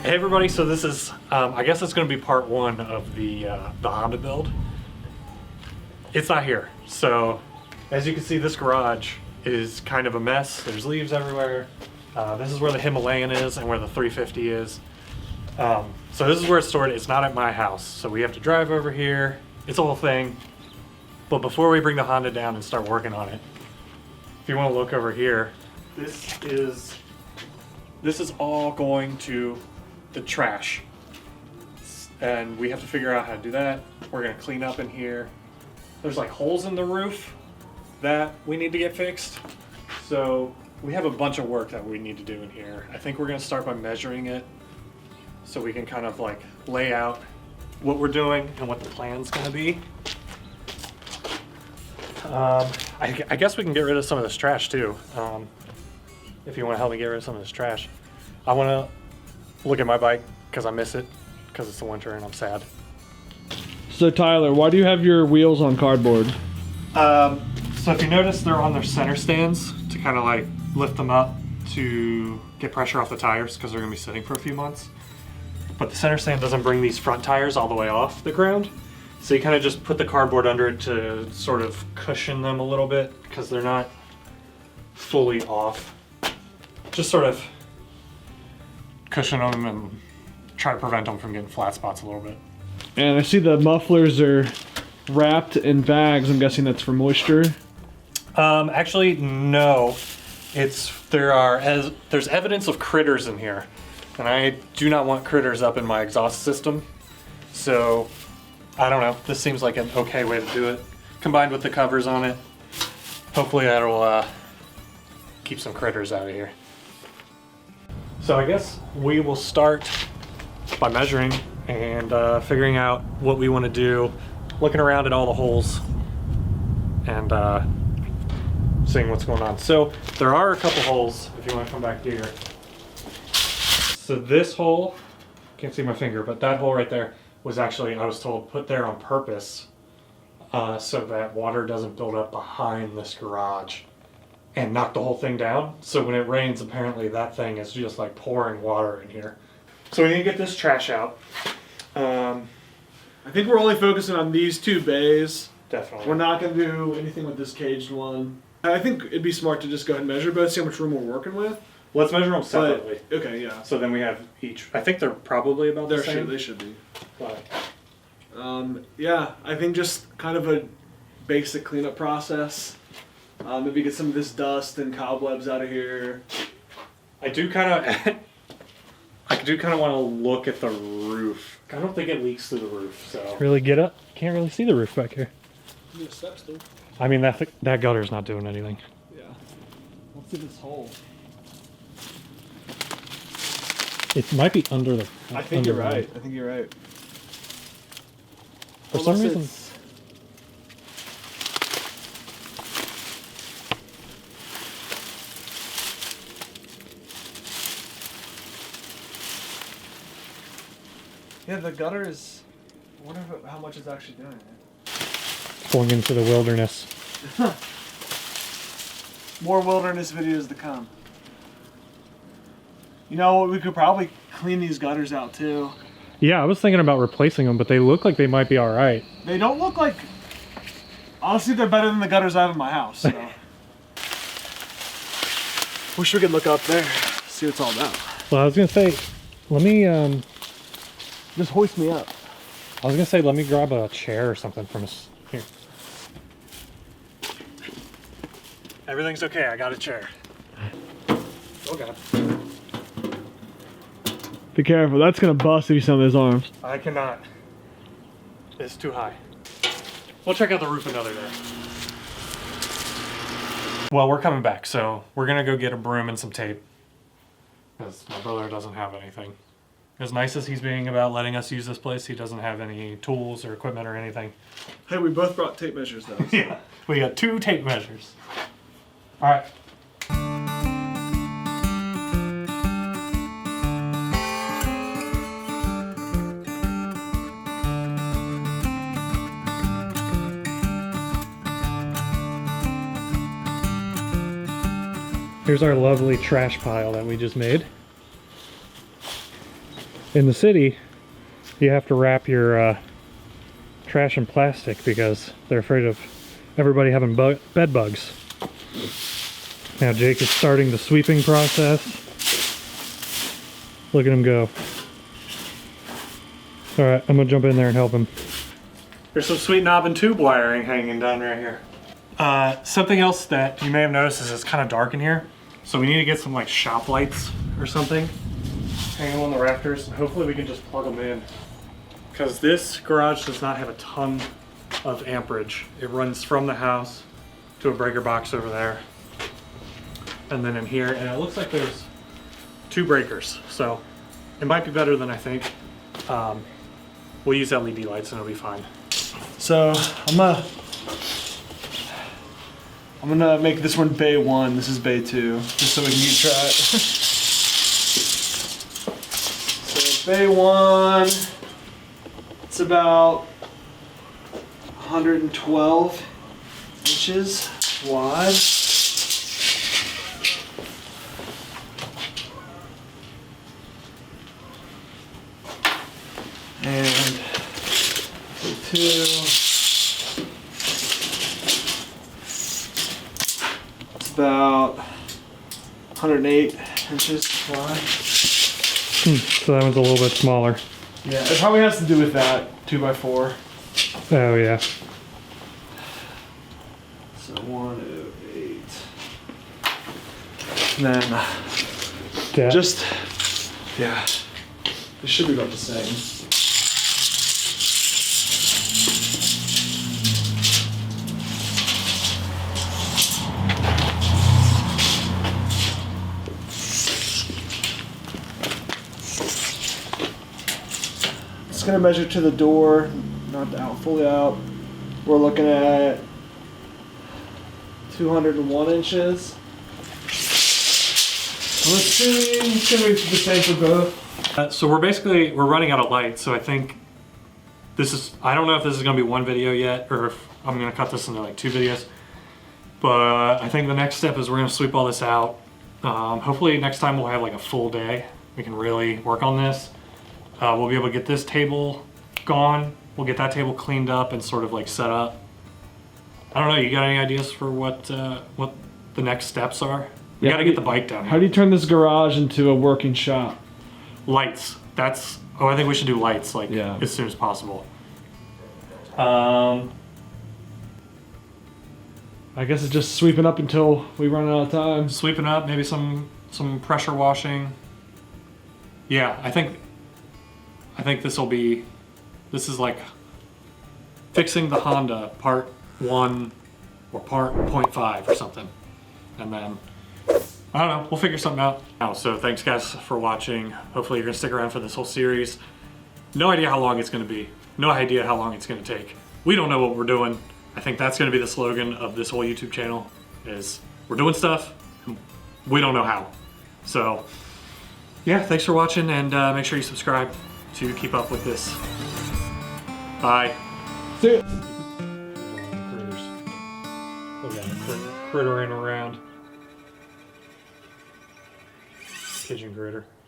Hey everybody, so this is, I guess it's going to be part one of the Honda build. It's not here. So as you can see, this garage is kind of a mess. There's leaves everywhere. This is where the Himalayan is and where the 350 is. So this is where it's stored. It's not at my house. So we have to drive over here. It's a whole thing. But before we bring the Honda down and start working on it, if you want to look over here, this is all going to the trash. And we have to figure out how to do that. We're gonna clean up in here. There's like holes in the roof that we need to get fixed. So we have a bunch of work that we need to do in here. I think we're gonna start by measuring it so we can kind of like lay out what we're doing and what the plan's gonna be. I guess we can get rid of some of this trash too. If you want to help me get rid of some of this trash. I want to look at my bike because I miss it because it's the winter and I'm sad. So Tyler, why do you have your wheels on cardboard? So if you notice, they're on their center stands to kind of like lift them up to get pressure off the tires because they're going to be sitting for a few months. But the center stand doesn't bring these front tires all the way off the ground. So you kind of just put the cardboard under it to sort of cushion them a little bit because they're not fully off. Just sort of cushion them and try to prevent them from getting flat spots a little bit. And I see the mufflers are wrapped in bags. I'm guessing that's for moisture. Actually, no. There's evidence of critters in here, and I do not want critters up in my exhaust system. So I don't know. This seems like an okay way to do it. Combined with the covers on it, hopefully that'll keep some critters out of here. So I guess we will start by measuring and figuring out what we want to do, looking around at all the holes and seeing what's going on. So there are a couple holes, if you want to come back here. So this hole, can't see my finger, but that hole right there was actually, I was told, put there on purpose so that water doesn't build up behind this garage and knock the whole thing down. So when it rains, apparently that thing is just like pouring water in here. So we need to get this trash out. I think we're only focusing on these two bays. Definitely. We're not going to do anything with this caged one. I think it'd be smart to just go ahead and measure both, see how much room we're working with. Let's measure them separately. But, okay, yeah. So then we have each. I think they're probably about the same. They should be. But yeah, I think just kind of a basic cleanup process. Maybe get some of this dust and cobwebs out of here. I do kind of want to look at the roof. I don't think it leaks through the roof, so. Really get up? Can't really see the roof back here. Yeah, steps though. I mean, that gutter's not doing anything. Yeah. Let's see this hole. It might be under the. I think you're right. I think you're right. For some reason. Yeah, the gutter is. I wonder how much it's actually doing it. Going into the wilderness. More wilderness videos to come. You know, we could probably clean these gutters out too. Yeah, I was thinking about replacing them, but they look like they might be all right. They don't look like. Honestly, they're better than the gutters out of my house. So. Wish we could look up there, see what it's all about. Well, I was gonna say, let me just hoist me up. I was gonna say, let me grab a chair or something from us here. Everything's okay. I got a chair. Oh God. Be careful. That's gonna bust if you stand on those arms. I cannot. It's too high. We'll check out the roof another day. Well, we're coming back, so we're gonna go get a broom and some tape because my brother doesn't have anything. As nice as he's being about letting us use this place, he doesn't have any tools or equipment or anything. Hey, we both brought tape measures though. So. Yeah, we got 2 tape measures. All right. Here's our lovely trash pile that we just made. In the city, you have to wrap your trash in plastic because they're afraid of everybody having bed bugs. Now Jake is starting the sweeping process. Look at him go. Alright, I'm gonna jump in there and help him. There's some sweet knob and tube wiring hanging down right here. Something else that you may have noticed is it's kind of dark in here. So we need to get some like shop lights or something hanging on the rafters. And hopefully we can just plug them in. Because this garage does not have a ton of amperage. It runs from the house to a breaker box over there. And then in here, and it looks like there's 2 breakers. So it might be better than I think. We'll use LED lights and it'll be fine. So I'm gonna make this one bay 1. This is bay 2, just so we can try it. So bay 1, it's about 112 inches wide. And bay 2. About 108 inches wide. So that one's a little bit smaller. Yeah, it probably has to do with that 2x4. Oh yeah. So 108. And then Yeah. just, yeah, it should be about the same. Gonna measure to the door, not out, fully out. We're looking at 201 inches. I'm assuming it's gonna be the same for both. So we're running out of light. So I think this is, I don't know if this is gonna be one video yet or if I'm gonna cut this into like 2 videos. But I think the next step is we're gonna sweep all this out. Hopefully next time we'll have like a full day. We can really work on this. We'll be able to get this table gone. We'll get that table cleaned up and sort of like set up. I don't know, you got any ideas for what the next steps are? We gotta get the bike down here. How do you turn this garage into a working shop? Lights. That's, oh, I think we should do lights like as soon as possible. I guess it's just sweeping up until we run out of time. Sweeping up, maybe some pressure washing. Yeah, I think this is like fixing the Honda part 1 or part 0.5 or something. And then, I don't know, we'll figure something out. So thanks guys for watching. Hopefully you're gonna stick around for this whole series. No idea how long it's gonna be. No idea how long it's gonna take. We don't know what we're doing. I think that's gonna be the slogan of this whole YouTube channel is we're doing stuff, we don't know how. So yeah, thanks for watching and make sure you subscribe to keep up with this. Bye. See ya. Crittering around. Pigeon critter.